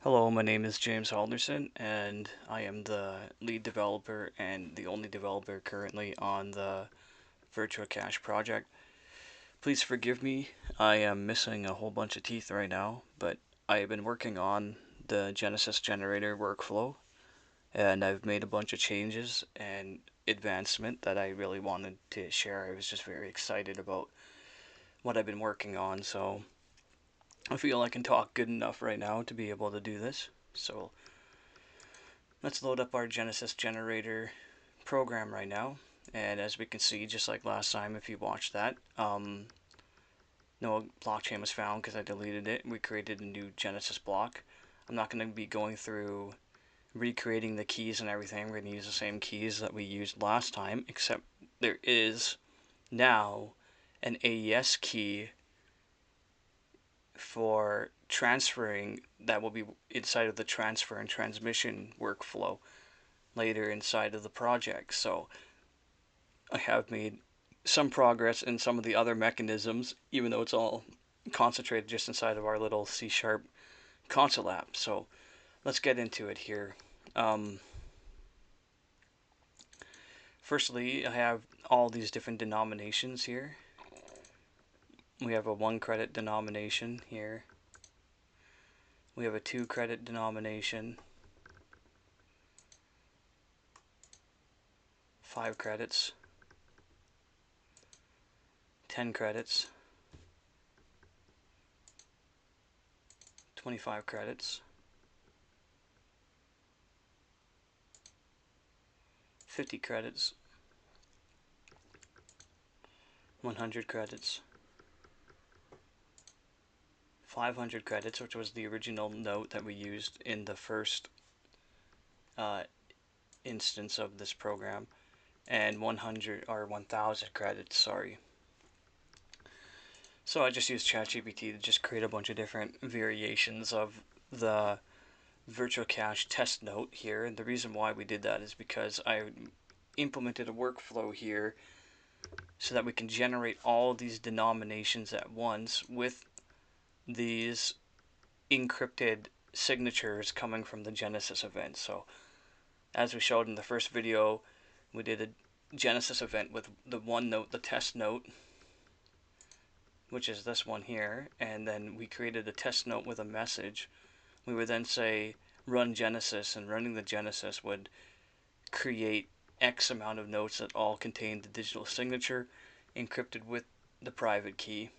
Hello, my name is James Halderson, and I am the lead developer and the only developer currently on the Virtua-Cash project. Please forgive me, I am missing a whole bunch of teeth right now, but I have been working on the Genesis Generator workflow, and I've made a bunch of changes and advancement that I really wanted to share. I was just very excited about what I've been working on, so I feel I can talk good enough right now to be able to do this. So let's load up our Genesis generator program right now. And as we can see, just like last time, if you watched that, no blockchain was found because I deleted it. We created a new Genesis block. I'm not going to be going through recreating the keys and everything. We're going to use the same keys that we used last time, except there is now an AES key for transferring that will be inside of the transfer and transmission workflow later inside of the project. So I have made some progress in some of the other mechanisms, even though it's all concentrated just inside of our little C# console app. So let's get into it here. Firstly, I have all these different denominations here. We have a 1 credit denomination here. We have a 2 credit denomination. 5 credits. 10 credits. 25 credits. 50 credits. 100 credits. 500 credits, which was the original note that we used in the first instance of this program, and 100 or 1000 credits, sorry. So I just used ChatGPT to just create a bunch of different variations of the Virtua-Cash test note here, and the reason why we did that is because I implemented a workflow here so that we can generate all these denominations at once with these encrypted signatures coming from the Genesis event. So as we showed in the first video, we did a Genesis event with the one note, the test note, which is this one here, and then we created a test note with a message. We would then say run Genesis, and running the Genesis would create X amount of notes that all contain the digital signature encrypted with the private key,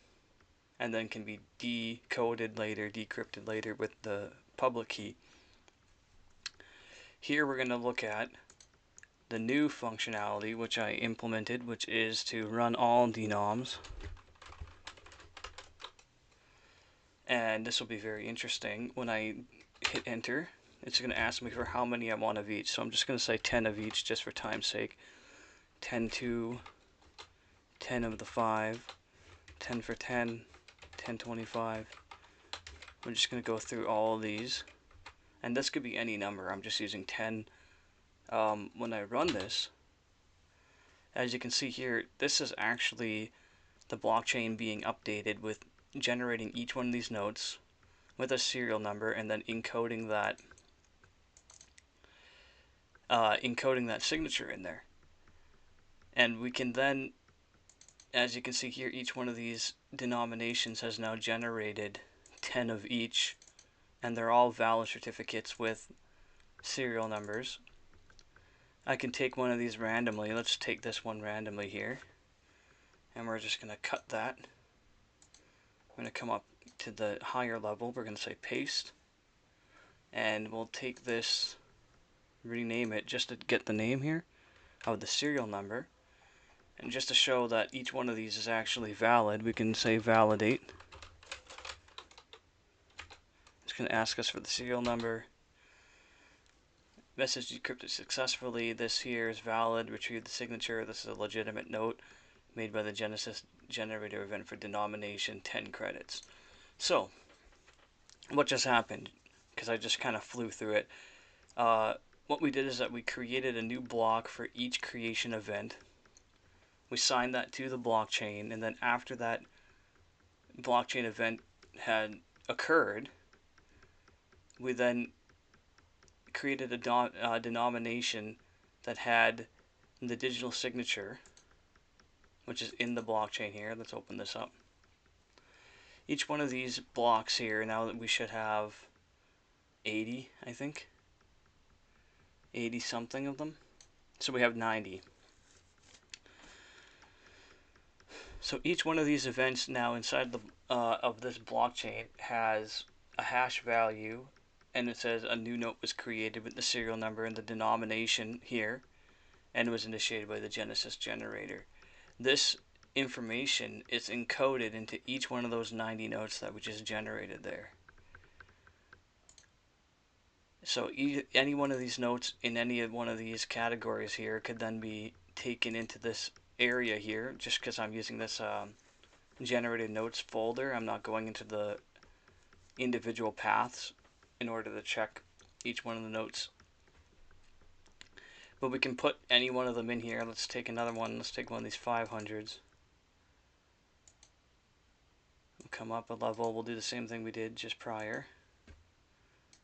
and then can be decoded later, decrypted later with the public key. Here we're going to look at the new functionality which I implemented, which is to run all denoms. And this will be very interesting. When I hit enter, it's going to ask me for how many I want of each. So I'm just going to say 10 of each just for time's sake. 10 2, 10 of the 5, 10 for 10, 10 25. We're just going to go through all of these. And this could be any number. I'm just using 10. When I run this, as you can see here, this is actually the blockchain being updated with generating each one of these notes with a serial number and then encoding that signature in there. And we can then, as you can see here, each one of these denominations has now generated 10 of each, and they're all valid certificates with serial numbers. I can take one of these randomly. Let's take this one randomly here, and we're just going to cut that. We're going to come up to the higher level. We're going to say paste, and we'll take this, rename it just to get the name here of the serial number, and just to show that each one of these is actually valid, we can say validate. It's going to ask us for the serial number. Message decrypted successfully. This here is valid. Retrieve the signature. This is a legitimate note made by the Genesis Generator event for denomination 10 credits. So, what just happened? Because I just kind of flew through it. What we did is that we created a new block for each creation event. We signed that to the blockchain, and then after that blockchain event had occurred, we then created a denomination that had the digital signature, which is in the blockchain here. Let's open this up. Each one of these blocks here, now that we should have 80, I think. 80 something of them. So we have 90. So each one of these events now inside the of this blockchain has a hash value, and it says a new note was created with the serial number and the denomination here, and it was initiated by the Genesis generator. This information is encoded into each one of those 90 notes that we just generated there. So any one of these notes in any one of these categories here could then be taken into this area here. Just because I'm using this generated notes folder, I'm not going into the individual paths in order to check each one of the notes. But we can put any one of them in here. Let's take another one. Let's take one of these 500s. We'll come up a level. We'll do the same thing we did just prior.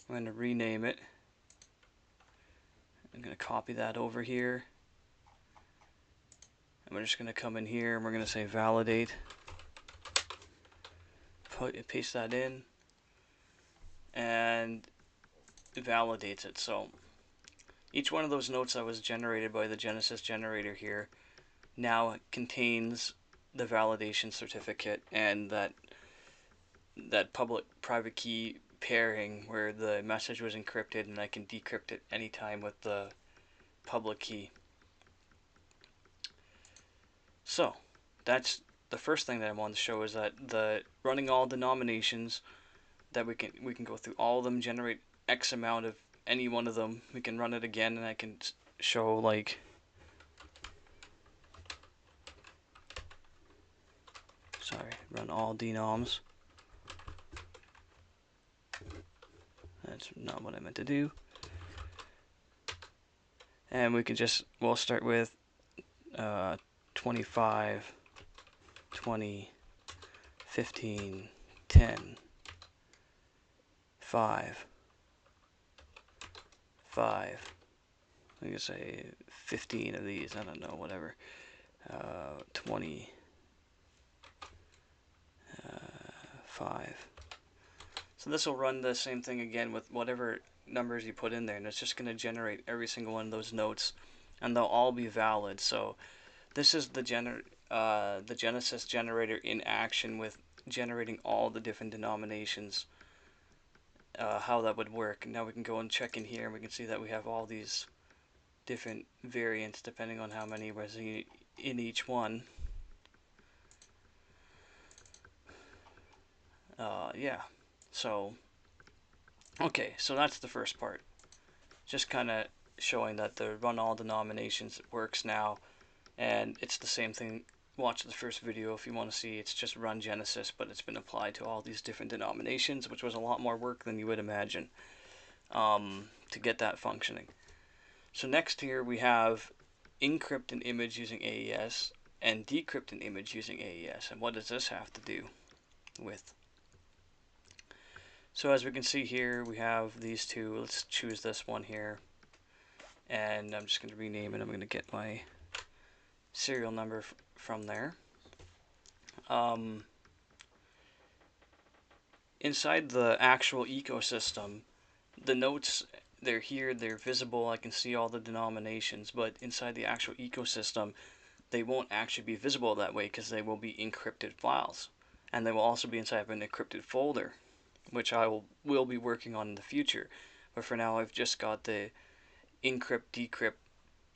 I'm going to rename it. I'm going to copy that over here. And we're just going to come in here and we're going to say validate. Paste that in. And it validates it. So each one of those notes that was generated by the Genesis generator here now contains the validation certificate and that public-private key pairing where the message was encrypted, and I can decrypt it anytime with the public key. So that's the first thing that I wanted to show, is that the running all denominations, that we can go through all of them, generate X amount of any one of them. We can run it again, and I can show like run all denoms. That's not what I meant to do. And we can we'll start with 25, 20, 15, 10, 5, 5. I can say 15 of these, I don't know, whatever. 20, 5. So this will run the same thing again with whatever numbers you put in there, and it's just going to generate every single one of those notes, and they'll all be valid. So this is the Genesis generator in action with generating all the different denominations, how that would work. Now we can go and check in here, and we can see that we have all these different variants depending on how many was in each one. Yeah. So, okay, so that's the first part. Just kind of showing that the run all denominations works now, and it's the same thing. Watch the first video if you want to see. It's just run Genesis, but it's been applied to all these different denominations, which was a lot more work than you would imagine to get that functioning. So next here we have encrypt an image using AES and decrypt an image using AES. And what does this have to do with? So as we can see here, we have these two. Let's choose this one here, and I'm just going to rename it. I'm going to get my serial number from there. Inside the actual ecosystem, the notes, they're here, they're visible, I can see all the denominations, but inside the actual ecosystem, they won't actually be visible that way because they will be encrypted files, and they will also be inside of an encrypted folder, which I will be working on in the future. But for now, I've just got the encrypt decrypt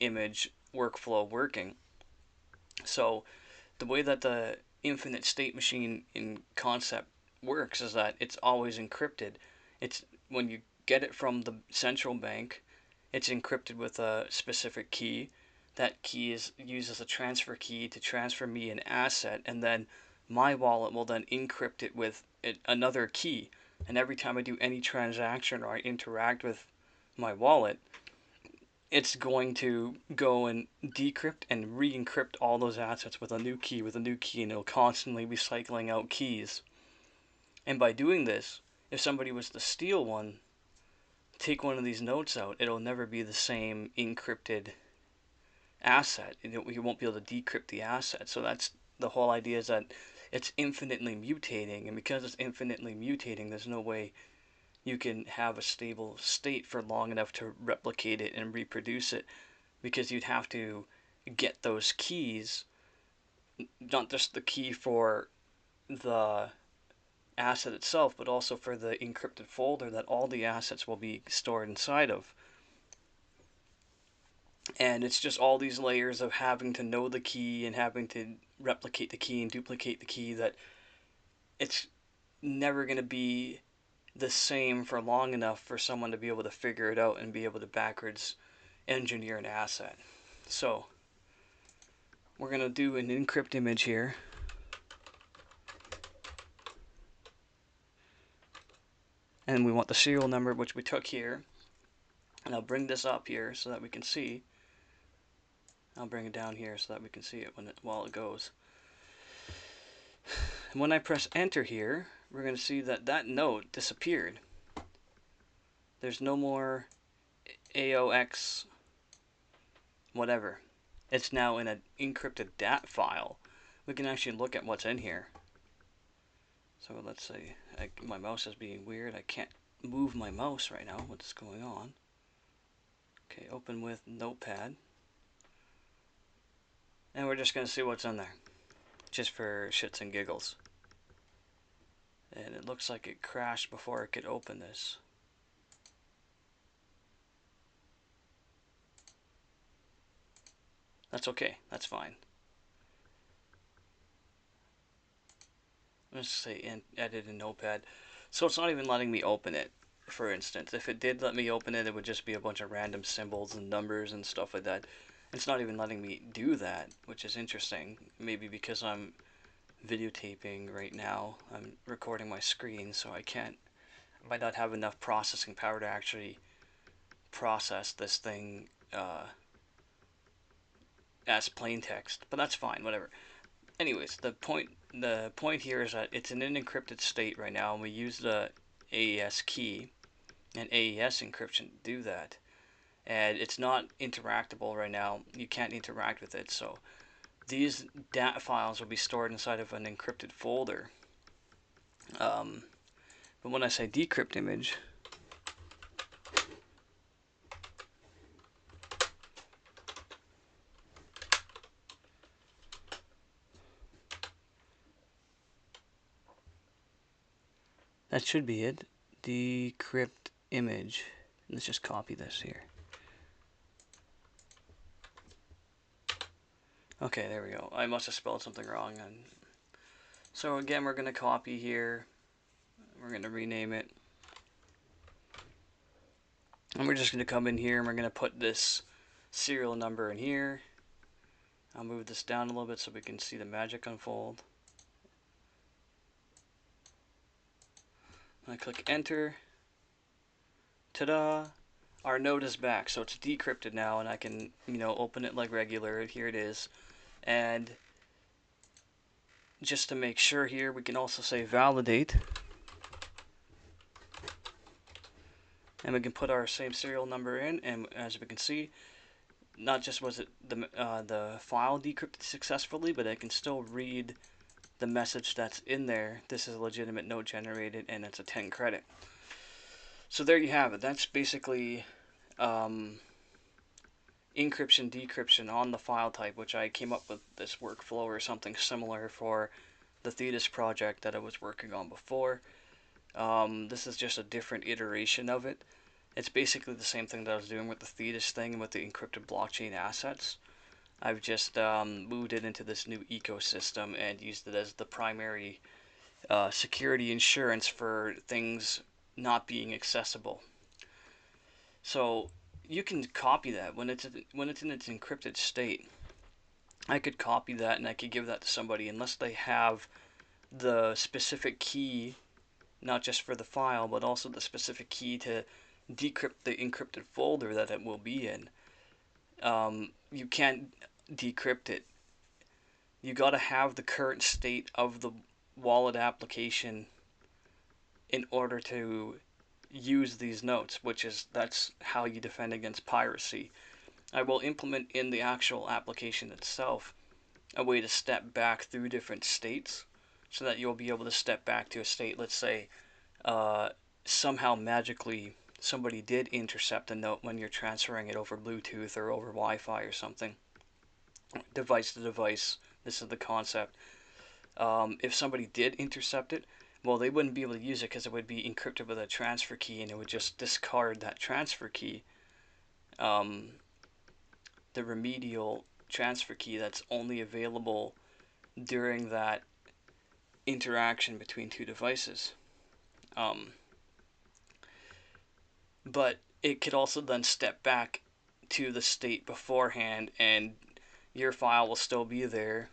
image workflow working. So the way that the infinite state machine in concept works is that it's always encrypted. It's when you get it from the central bank, it's encrypted with a specific key. That key is used as a transfer key to transfer me an asset, and then my wallet will then encrypt it with another key. And every time I do any transaction or I interact with my wallet, it's going to go and decrypt and re-encrypt all those assets with a new key, and it'll constantly be cycling out keys. And by doing this, if somebody was to steal one take one of these notes out, it'll never be the same encrypted asset. You won't be able to decrypt the asset. So that's the whole idea, is that it's infinitely mutating, and because it's infinitely mutating, there's no way you can have a stable state for long enough to replicate it and reproduce it, because you'd have to get those keys, not just the key for the asset itself, but also for the encrypted folder that all the assets will be stored inside of. And it's just all these layers of having to know the key and having to replicate the key and duplicate the key, that it's never going to be the same for long enough for someone to be able to figure it out and be able to backwards engineer an asset. So we're going to do an encrypt image here. And we want the serial number, which we took here. And I'll bring this up here so that we can see. I'll bring it down here so that we can see it while it goes. And when I press enter here, we're going to see that that note disappeared. There's no more AOX whatever. It's now in an encrypted DAT file. We can actually look at what's in here. So let's say my mouse is being weird. I can't move my mouse right now. What's going on? Okay, open with Notepad. And we're just going to see what's in there, just for shits and giggles. And it looks like it crashed before it could open this. That's okay, that's fine. Let's say edit in Notepad. So it's not even letting me open it, for instance. If it did let me open it, it would just be a bunch of random symbols and numbers and stuff like that. It's not even letting me do that, which is interesting. Maybe because I'm videotaping right now. I'm recording my screen, so I might not have enough processing power to actually process this thing as plain text. But that's fine, whatever. Anyways, the point here is that it's in an encrypted state right now, and we use the AES key and AES encryption to do that. And it's not interactable right now. You can't interact with it, so these DAT files will be stored inside of an encrypted folder. But when I say decrypt image, that should be it. Decrypt image. Let's just copy this here. Okay, there we go. I must have spelled something wrong. So again, we're going to copy here. We're going to rename it. And we're just going to come in here and we're going to put this serial number in here. I'll move this down a little bit so we can see the magic unfold. I click enter. Ta-da! Our node is back, so it's decrypted now, and I can, open it like regular. Here it is. And just to make sure here, we can also say validate. And we can put our same serial number in, and as we can see, not just was it the file decrypted successfully, but I can still read the message that's in there. This is a legitimate note generated, and it's a 10 credit. So there you have it. That's basically encryption, decryption on the file type, which I came up with this workflow or something similar for the Thetis project that I was working on before. This is just a different iteration of it. It's basically the same thing that I was doing with the Thetis thing and with the encrypted blockchain assets. I've just moved it into this new ecosystem and used it as the primary security insurance for things not being accessible. So you can copy that when it's in its encrypted state. I could copy that and I could give that to somebody unless they have the specific key, not just for the file, but also the specific key to decrypt the encrypted folder that it will be in. You can't decrypt it. You got to have the current state of the wallet application in order to use these notes, that's how you defend against piracy. I will implement in the actual application itself a way to step back through different states so that you'll be able to step back to a state. Let's say somehow magically somebody did intercept a note when you're transferring it over Bluetooth or over Wi-Fi or something, device to device. This is the concept. If somebody did intercept it, well, they wouldn't be able to use it because it would be encrypted with a transfer key, and it would just discard that transfer key, the remedial transfer key that's only available during that interaction between two devices. But it could also then step back to the state beforehand, and your file will still be there,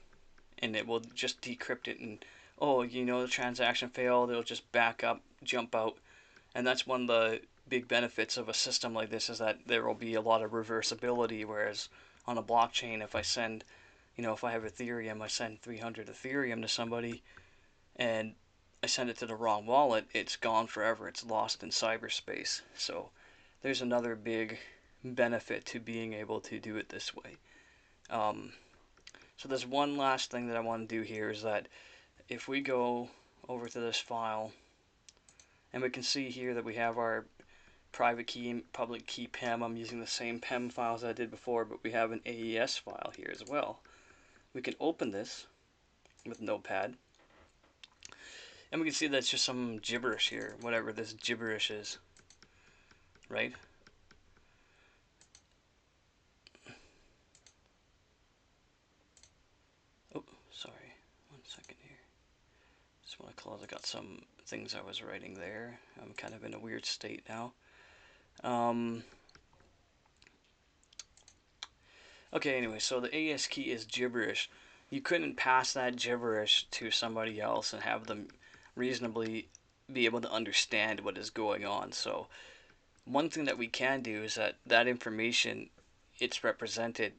and it will just decrypt it, and oh, the transaction failed, it'll just back up, jump out. And that's one of the big benefits of a system like this, is that there will be a lot of reversibility, whereas on a blockchain, if I send, if I have Ethereum, I send 300 Ethereum to somebody, and I send it to the wrong wallet, it's gone forever, it's lost in cyberspace. So there's another big benefit to being able to do it this way. So there's one last thing that I want to do here, is that if we go over to this file, and we can see here that we have our private key and public key PEM. I'm using the same PEM files I did before, but we have an AES file here as well. We can open this with Notepad, and we can see that's just some gibberish here, whatever this gibberish is, right? Oh, sorry, 1 second here. Just want to close. I got some things I was writing there. I'm kind of in a weird state now. Okay, anyway, so the AES key is gibberish. You couldn't pass that gibberish to somebody else and have them reasonably be able to understand what is going on. So one thing that we can do is that information, it's represented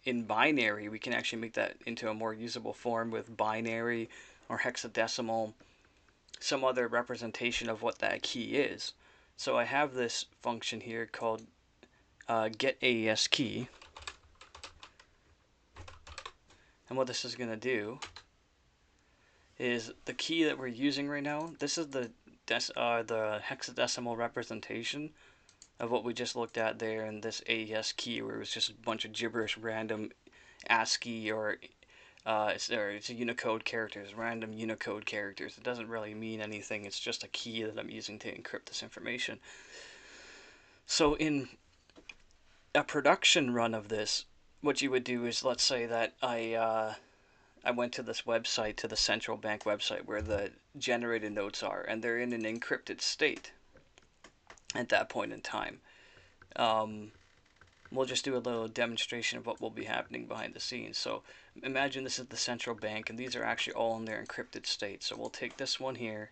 in binary. We can actually make that into a more usable form with binary or hexadecimal, some other representation of what that key is. So I have this function here called get AES key. And what this is going to do is the key that we're using right now, this is the hexadecimal representation of what we just looked at there in this AES key, where it was just a bunch of gibberish, random ASCII or it's a Unicode characters, random Unicode characters. It doesn't really mean anything. It's just a key that I'm using to encrypt this information. So in a production run of this, what you would do is, let's say that I went to this website, to the central bank website where the generated notes are, and they're in an encrypted state at that point in time. We'll just do a little demonstration of what will be happening behind the scenes. So imagine this is the central bank, and these are actually all in their encrypted state. So we'll take this one here.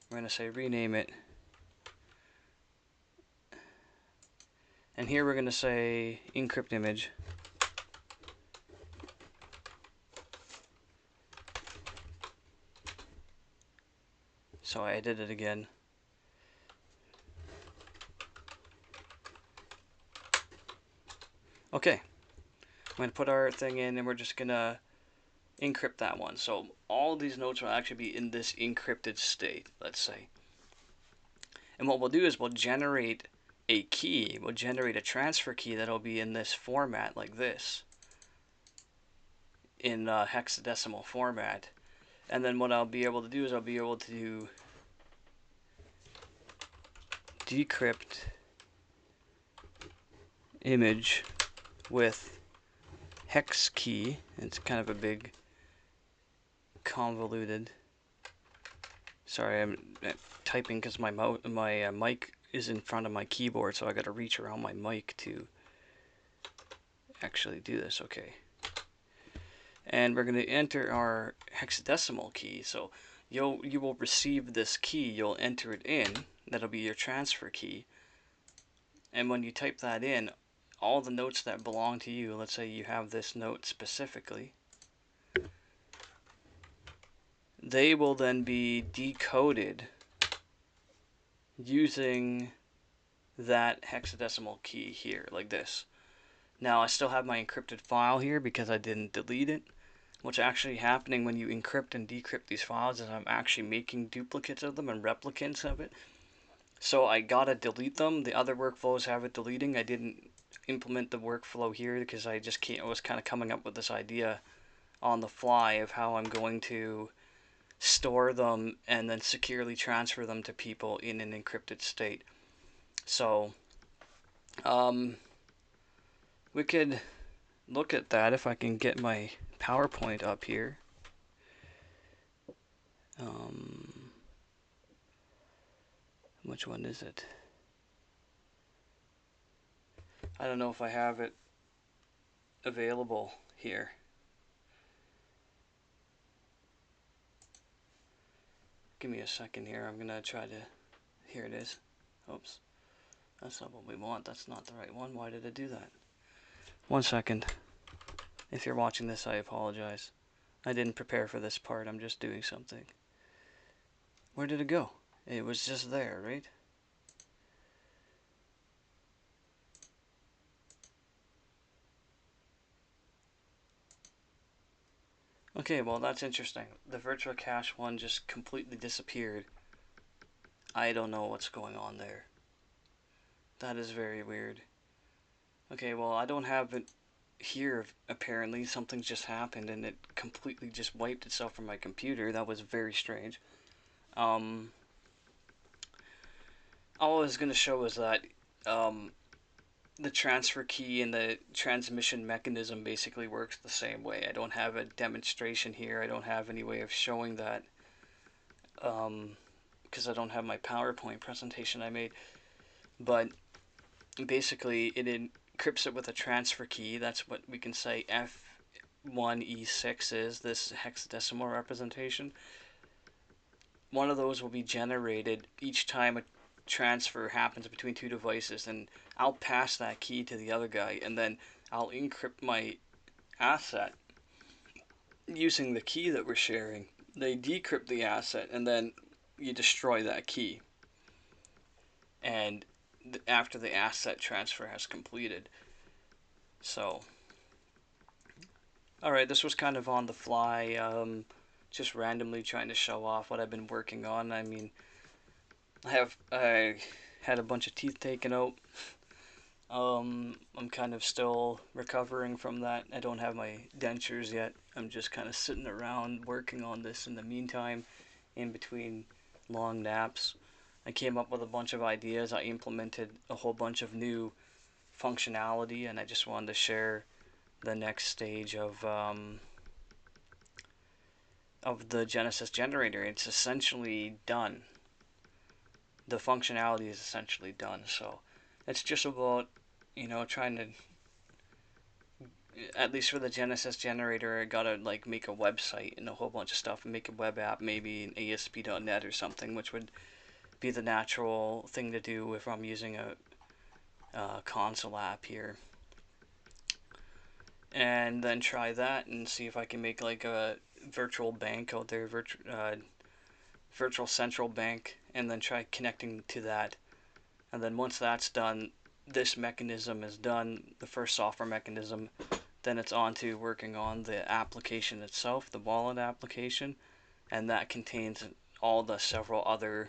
We're going to say rename it. And here we're going to say encrypt image. So I did it again. Okay, I'm going to put our thing in, and we're just going to encrypt that one. So all of these notes will actually be in this encrypted state, let's say. And what we'll do is we'll generate a key, we'll generate a transfer key that'll be in this format like this, in hexadecimal format. And then what I'll be able to do is I'll be able to decrypt image with hex key. It's kind of a big convoluted. Sorry, I'm typing because my mic is in front of my keyboard, so I got to reach around my mic to actually do this. Okay. And we're going to enter our hexadecimal key. So you will receive this key, you'll enter it in, that'll be your transfer key. And when you type that in, all the notes that belong to you, let's say you have this note specifically, they will then be decoded using that hexadecimal key here, like this. Now I still have my encrypted file here because I didn't delete it. What's actually happening when you encrypt and decrypt these files is I'm actually making duplicates of them and replicants of it. So I gotta delete them. The other workflows have it deleting. I didn't implement the workflow here because I just can't, I was kind of coming up with this idea on the fly of how I'm going to store them and then securely transfer them to people in an encrypted state. So we could look at that if I can get my PowerPoint up here. Which one is it? I don't know if I have it available here. Give me a second here. I'm gonna try to. Here it is. Oops. That's not what we want. That's not the right one. Why did it do that? 1 second. If you're watching this, I apologize. I didn't prepare for this part. I'm just doing something. Where did it go? It was just there, right? Okay, well that's interesting. The Virtua-Cash one just completely disappeared. I don't know what's going on there. That is very weird. Okay, well I don't have it here apparently. Something just happened and it completely just wiped itself from my computer. That was very strange. All I was going to show is that the transfer key and the transmission mechanism basically works the same way. I don't have a demonstration here. I don't have any way of showing that because I don't have my PowerPoint presentation I made. But basically, it encrypts it with a transfer key. That's what we can say F1E6 is, this hexadecimal representation. One of those will be generated each time a transfer happens between two devices, and I'll pass that key to the other guy, and then I'll encrypt my asset using the key that we're sharing. They decrypt the asset, and then you destroy that key. And after the asset transfer has completed. So, alright, this was kind of on the fly, just randomly trying to show off what I've been working on. I mean, I had a bunch of teeth taken out. I'm kind of still recovering from that. I don't have my dentures yet. I'm just kind of sitting around working on this in the meantime, in between long naps. I came up with a bunch of ideas. I implemented a whole bunch of new functionality, and I just wanted to share the next stage of the Genesis generator. It's essentially done. The functionality is essentially done. So it's just about, trying to, at least for the Genesis generator, I gotta like make a website and a whole bunch of stuff and make a web app, maybe in ASP.NET or something, which would be the natural thing to do if I'm using a console app here. And then try that and see if I can make like a virtual bank out there, virtual central bank, and then try connecting to that. And then once that's done, this mechanism is done, the first software mechanism, then it's on to working on the application itself, the wallet application, and that contains all the several other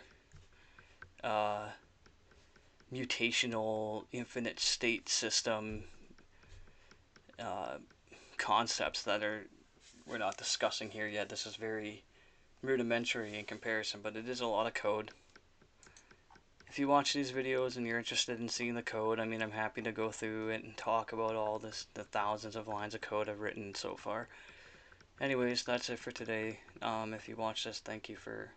mutational infinite state system concepts that we're not discussing here yet. This is very rudimentary in comparison, but it is a lot of code. If you watch these videos and you're interested in seeing the code, I mean, I'm happy to go through it and talk about all this, the thousands of lines of code I've written so far. Anyways, that's it for today. If you watch this, thank you for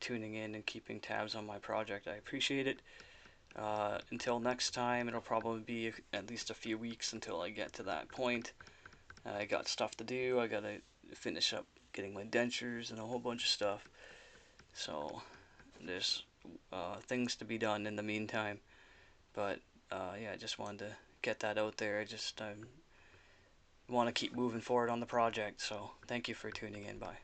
tuning in and keeping tabs on my project. I appreciate it. Until next time, it'll probably be at least a few weeks until I get to that point. I got stuff to do. I gotta finish up getting my dentures and a whole bunch of stuff. So there's things to be done in the meantime. But yeah, I just wanted to get that out there. I want to keep moving forward on the project. So thank you for tuning in. Bye.